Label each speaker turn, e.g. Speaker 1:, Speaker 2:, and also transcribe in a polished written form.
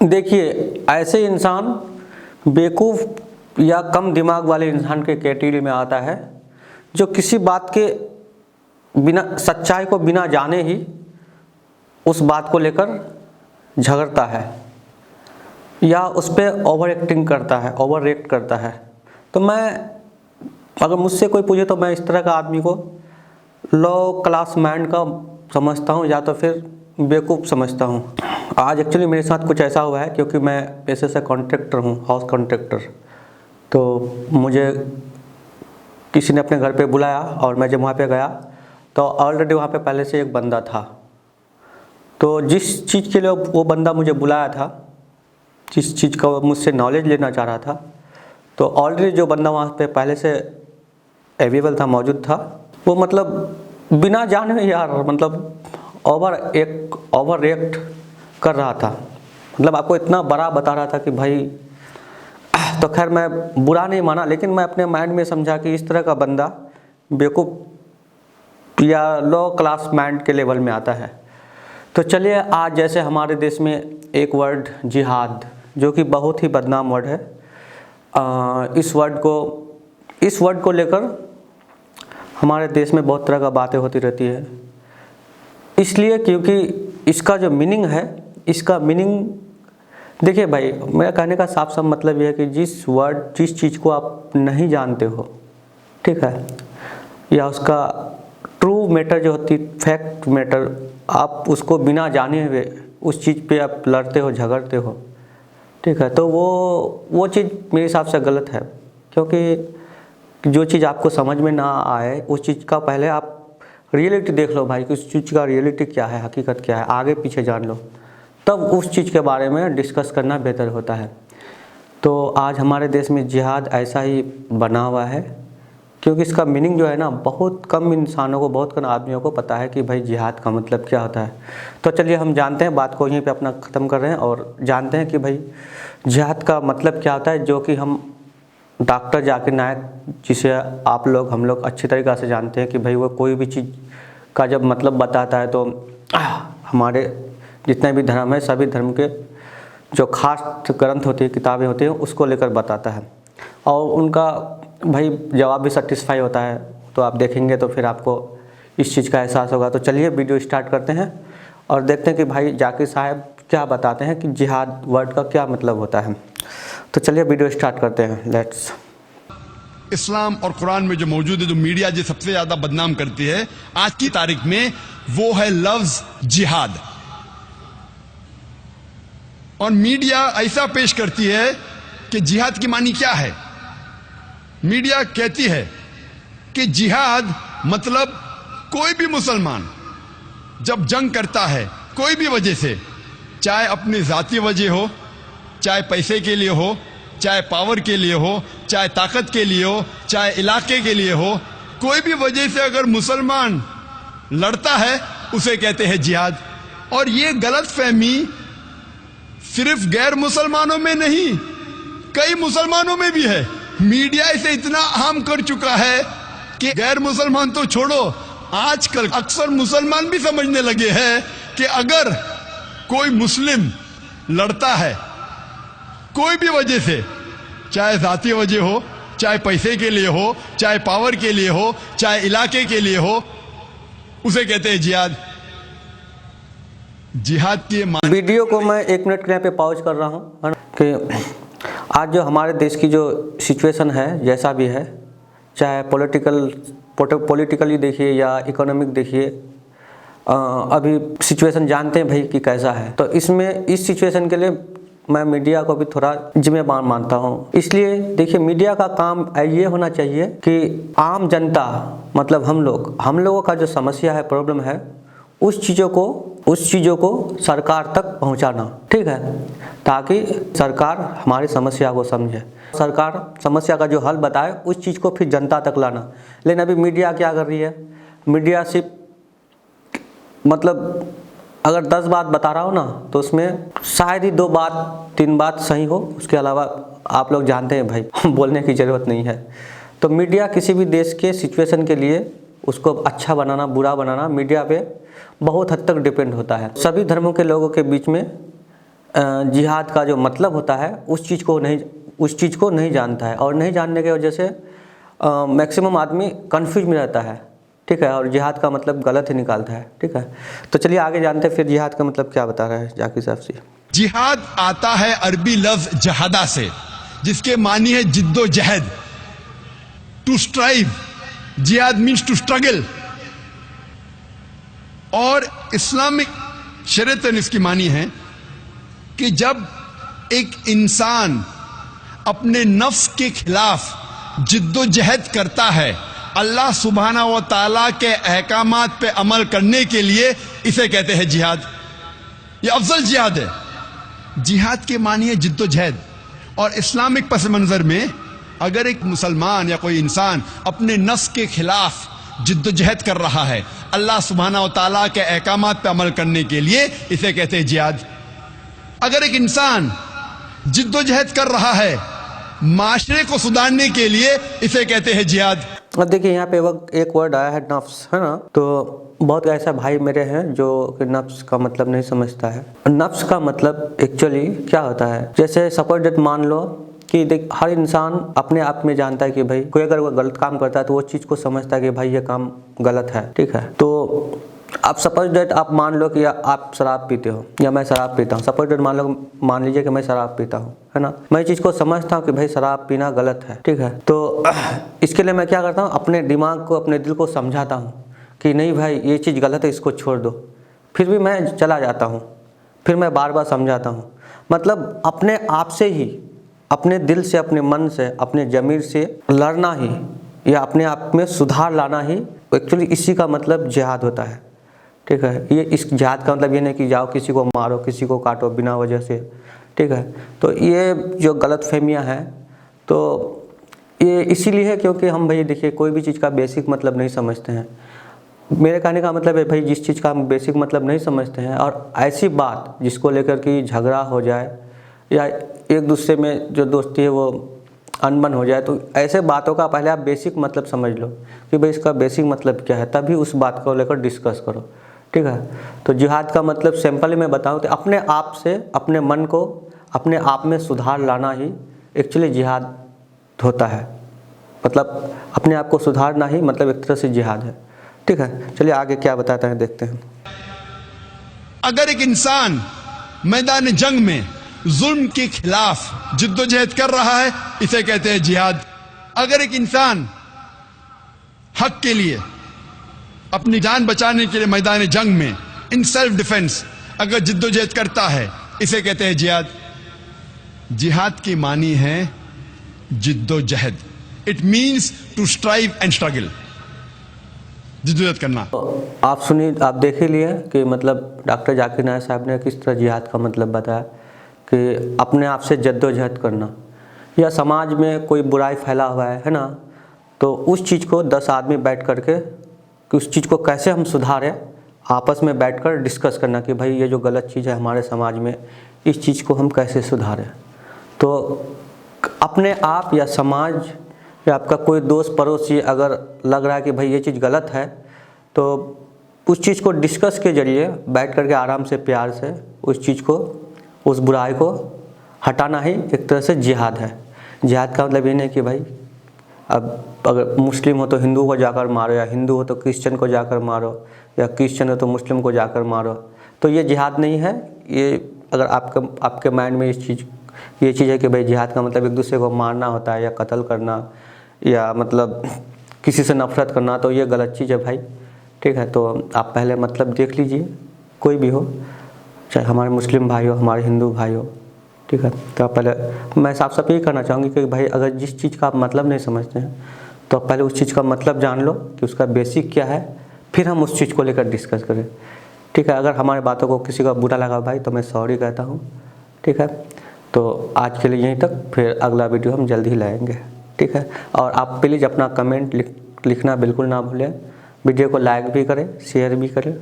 Speaker 1: देखिए, ऐसे इंसान बेवकूफ़ या कम दिमाग वाले इंसान के कैटेगरी में आता है जो किसी बात के बिना, सच्चाई को बिना जाने ही उस बात को लेकर झगड़ता है या उस पर ओवर एक्टिंग करता है, ओवर रिएक्ट करता है। तो मैं, अगर मुझसे कोई पूछे तो मैं इस तरह का आदमी को लो क्लास माइंड का समझता हूँ या तो फिर बेवकूफ़ समझता हूँ। आज एक्चुअली मेरे साथ कुछ ऐसा हुआ है, क्योंकि मैं पेशे से कॉन्ट्रैक्टर हूँ, हाउस कॉन्ट्रैक्टर। तो मुझे किसी ने अपने घर पे बुलाया और मैं जब वहाँ पे गया तो ऑलरेडी वहाँ पे पहले से एक बंदा था। तो जिस चीज़ के लिए वो बंदा मुझे बुलाया था, जिस चीज़ का वो मुझसे नॉलेज लेना चाह रहा था, तो ऑलरेडी जो बंदा वहाँ पे पहले से अवेलेबल था, मौजूद था, वो मतलब बिना जाने यार मतलब ओवर रिएक्ट कर रहा था। मतलब आपको इतना बड़ा बता रहा था कि भाई, तो खैर मैं बुरा नहीं माना, लेकिन मैं अपने माइंड में समझा कि इस तरह का बंदा बेवकूफ़ या लो क्लास माइंड के लेवल में आता है। तो चलिए, आज जैसे हमारे देश में एक वर्ड जिहाद, जो कि बहुत ही बदनाम वर्ड है, इस वर्ड को लेकर हमारे देश में बहुत तरह का बातें होती रहती है। इसलिए क्योंकि इसका जो मीनिंग है, इसका मीनिंग देखिए भाई, मेरा कहने का साफ साफ मतलब यह है कि जिस चीज़ को आप नहीं जानते हो, ठीक है, या उसका ट्रू मैटर जो होती, फैक्ट मैटर, आप उसको बिना जाने हुए उस चीज़ पे आप लड़ते हो, झगड़ते हो, ठीक है, तो वो चीज़ मेरे हिसाब से गलत है। क्योंकि जो चीज़ आपको समझ में ना आए, उस चीज़ का पहले आप रियलिटी देख लो भाई कि उस चीज़ का रियलिटी क्या है, हकीकत क्या है, आगे पीछे जान लो, तब उस चीज़ के बारे में डिस्कस करना बेहतर होता है। तो आज हमारे देश में जिहाद ऐसा ही बना हुआ है, क्योंकि इसका मीनिंग जो है ना, बहुत कम इंसानों को, बहुत कम आदमियों को पता है कि भाई जिहाद का मतलब क्या होता है। तो चलिए हम जानते हैं, बात को यहीं पे अपना ख़त्म कर रहे हैं और जानते हैं कि भाई जिहाद का मतलब क्या होता है, जो कि हम डॉक्टर जाकिर नायक, जिसे हम लोग अच्छी तरीक़ा से जानते हैं कि भाई वो कोई भी चीज़ का जब मतलब बताता है तो हमारे जितने भी धर्म है, सभी धर्म के जो खास ग्रंथ होती है, किताबें होती हैं, उसको लेकर बताता है और उनका भाई जवाब भी सेटिस्फाई होता है। तो आप देखेंगे तो फिर आपको इस चीज़ का एहसास होगा। तो चलिए वीडियो स्टार्ट करते हैं और देखते हैं कि भाई जाकिर साहब क्या बताते हैं कि जिहाद वर्ड का क्या मतलब होता है। तो चलिए वीडियो स्टार्ट करते हैं, लेट्स।
Speaker 2: इस्लाम और कुरान में जो मौजूद है, जो मीडिया जो सबसे ज्यादा बदनाम करती है आज की तारीख में, वो है लफ्ज जिहाद। और मीडिया ऐसा पेश करती है कि जिहाद की मानी क्या है। मीडिया कहती है कि जिहाद मतलब कोई भी मुसलमान जब जंग करता है कोई भी वजह से, चाहे अपनी जाती वजह हो, चाहे पैसे के लिए हो, चाहे पावर के लिए हो, चाहे ताकत के लिए हो, चाहे इलाके के लिए हो, कोई भी वजह से अगर मुसलमान लड़ता है उसे कहते हैं जिहाद। और ये गलत फहमी सिर्फ गैर मुसलमानों में नहीं, कई मुसलमानों में भी है। मीडिया इसे इतना आम कर चुका है कि गैर मुसलमान तो छोड़ो, आजकल अक्सर मुसलमान भी समझने लगे हैं कि अगर कोई मुस्लिम लड़ता है कोई भी वजह से, चाहे जाती वजह हो, चाहे पैसे के लिए हो, चाहे पावर के लिए हो, चाहे इलाके के लिए हो, उसे कहते हैं जिहाद। जिहाद की
Speaker 1: वीडियो को मैं 1 मिनट के यहाँ पे पॉज कर रहा हूँ कि आज जो हमारे देश की जो सिचुएशन है, जैसा भी है, चाहे पॉलिटिकली देखिए या इकोनॉमिक देखिए, अभी सिचुएशन जानते हैं भाई कि कैसा है। तो इसमें इस सिचुएशन के लिए मैं मीडिया को भी थोड़ा जिम्मेदार मानता हूँ। इसलिए देखिए, मीडिया का काम ये होना चाहिए कि आम जनता, मतलब हम लोगों का जो समस्या है, प्रॉब्लम है, उस चीज़ों को सरकार तक पहुँचाना, ठीक है, ताकि सरकार हमारी समस्या को समझे, सरकार समस्या का जो हल बताए उस चीज़ को फिर जनता तक लाना। लेकिन अभी मीडिया क्या कर रही है, मीडिया सिर्फ मतलब अगर 10 बात बता रहा हो ना, तो उसमें शायद ही 2 बात 3 बात सही हो, उसके अलावा आप लोग जानते हैं भाई बोलने की ज़रूरत नहीं है। तो मीडिया किसी भी देश के सिचुएशन के लिए उसको अच्छा बनाना, बुरा बनाना मीडिया पे बहुत हद तक डिपेंड होता है। सभी धर्मों के लोगों के बीच में जिहाद का जो मतलब होता है उस चीज़ को नहीं जानता है, और नहीं जानने की वजह से मैक्सिमम आदमी कंफ्यूज में रहता है, ठीक है, और जिहाद का मतलब गलत ही निकालता है, ठीक है। तो चलिए आगे जानते हैं फिर जिहाद का मतलब क्या बता रहा है जाकिर साहब से।
Speaker 2: जिहाद आता है अरबी लफ्ज जहादा से, जिसके मानी है जिद्दोजहद, टू स्ट्राइव। जिहाद मीन्स टू स्ट्रगल। और इस्लामिक शरीयत इसकी मानी है कि जब एक इंसान अपने नफ्स के खिलाफ जिद्दोजहद करता है अल्लाह सुब्हाना व ताला के अहकामात पे अमल करने के लिए, इसे कहते हैं जिहाद। ये अफजल जिहाद है। जिहाद के मानी है जिद्दोजहद। और इस्लामिक पस मंजर में अगर एक मुसलमान या कोई इंसान अपने नफ्स के खिलाफ जिद्दोजहद कर रहा है अल्लाह सुब्हाना व ताला के अहकामात पे अमल करने के लिए, इसे कहते हैं जिहाद। अगर एक इंसान जिद्दोजहद कर रहा है माशरे को सुधारने के लिए, इसे कहते हैं जिहाद।
Speaker 1: अब देखिए यहाँ पे एक वर्ड आया है नफ्स, है ना। तो बहुत ऐसा भाई मेरे हैं जो कि नफ्स का मतलब नहीं समझता है। नफ्स का मतलब एक्चुअली क्या होता है, जैसे सपोज दैट मान लो कि देख हर इंसान अपने आप में जानता है कि भाई कोई अगर वो गलत काम करता है तो वो चीज़ को समझता है कि भाई ये काम गलत है, ठीक है। तो आप सपोज दैट आप मान लो कि आप शराब पीते हो या मैं शराब पीता हूँ। सपोज दैट मान लीजिए कि मैं शराब पीता हूँ, है ना। मैं चीज़ को समझता हूँ कि भाई शराब पीना गलत है, ठीक है। तो इसके लिए मैं क्या करता हूँ, अपने दिमाग को अपने दिल को समझाता हूँ कि नहीं भाई ये चीज़ गलत है, इसको छोड़ दो। फिर भी मैं चला जाता हूँ, फिर मैं बार बार समझाता हूँ। मतलब अपने आप से ही, अपने दिल से, अपने मन से, अपने ज़मीर से लड़ना ही या अपने आप में सुधार लाना ही एक्चुअली इसी का मतलब जिहाद होता है, ठीक है। ये इस जिहाद का मतलब ये नहीं कि जाओ किसी को मारो, किसी को काटो बिना वजह से, ठीक है। तो ये जो गलत फहमियाँ हैं तो ये इसीलिए है क्योंकि हम भाई देखिए कोई भी चीज़ का बेसिक मतलब नहीं समझते हैं। मेरे कहने का मतलब है भाई जिस चीज़ का हम बेसिक मतलब नहीं समझते हैं और ऐसी बात जिसको लेकर कि झगड़ा हो जाए या एक दूसरे में जो दोस्ती है वो अनबन हो जाए, तो ऐसे बातों का पहले आप बेसिक मतलब समझ लो कि भाई इसका बेसिक मतलब क्या है, तभी उस बात को लेकर डिस्कस करो, ठीक है। तो जिहाद का मतलब सिंपली मैं बताऊं तो अपने आप से, अपने मन को अपने आप में सुधार लाना ही एक्चुअली जिहाद होता है। मतलब अपने आप को सुधारना ही मतलब एक तरह से जिहाद है, ठीक है। चलिए आगे क्या बताते हैं देखते हैं।
Speaker 2: अगर एक इंसान मैदान जंग में जुल्म के खिलाफ जिद्दोजहद कर रहा है, इसे कहते हैं जिहाद। अगर एक इंसान हक के लिए, अपनी जान बचाने के लिए मैदान जंग में इन सेल्फ डिफेंस अगर जिद्दोजहद करता है, इसे कहते हैं जिहाद। जिहाद की मानी है जिद्दोजहद। It means to strive and struggle, जिद्दोजहद करना।
Speaker 1: तो आप सुनिए, आप देख ही लिए कि मतलब डॉक्टर जाकिर नायक साहब ने किस तरह जिहाद का मतलब बताया कि अपने आप से जद्दोजहद करना, या समाज में कोई बुराई फैला हुआ है ना, तो उस चीज़ को 10 आदमी बैठ करके कि उस चीज़ को कैसे हम सुधारें, आपस में बैठकर डिस्कस करना कि भाई ये जो गलत चीज़ है हमारे समाज में, इस चीज़ को हम कैसे सुधारें। तो अपने आप या समाज या आपका कोई दोस्त पड़ोसी अगर लग रहा है कि भाई ये चीज़ गलत है, तो उस चीज़ को डिस्कस के ज़रिए बैठ करके आराम से प्यार से उस चीज़ को, उस बुराई को हटाना ही एक तरह से जिहाद है। जिहाद का मतलब ये नहीं कि भाई अब अगर मुस्लिम हो तो हिंदू को जाकर मारो, या हिंदू हो तो क्रिश्चियन को जाकर मारो, या क्रिश्चियन हो तो मुस्लिम को जाकर मारो, तो ये जिहाद नहीं है। ये अगर आपके माइंड में ये चीज़ है कि भाई जिहाद का मतलब एक दूसरे को मारना होता है या कत्ल करना या मतलब किसी से नफरत करना, तो ये गलत चीज़ है भाई, ठीक है। तो आप पहले मतलब देख लीजिए, कोई भी हो, चाहे हमारे मुस्लिम भाई हो, हमारे हिंदू भाई हो, ठीक है। तो आप पहले, मैं साफ साफ यही कहना चाहूँगी कि भाई अगर जिस चीज़ का आप मतलब नहीं समझते हैं तो आप पहले उस चीज़ का मतलब जान लो कि उसका बेसिक क्या है, फिर हम उस चीज़ को लेकर डिस्कस करें, ठीक है। अगर हमारी बातों को किसी का बुरा लगा भाई तो मैं सॉरी कहता हूँ, ठीक है। तो आज के लिए यहीं तक, फिर अगला वीडियो हम जल्द ही लाएंगे, ठीक है। और आप प्लीज़ अपना कमेंट लिखना बिल्कुल ना भूलें, वीडियो को लाइक भी करें, शेयर भी करें,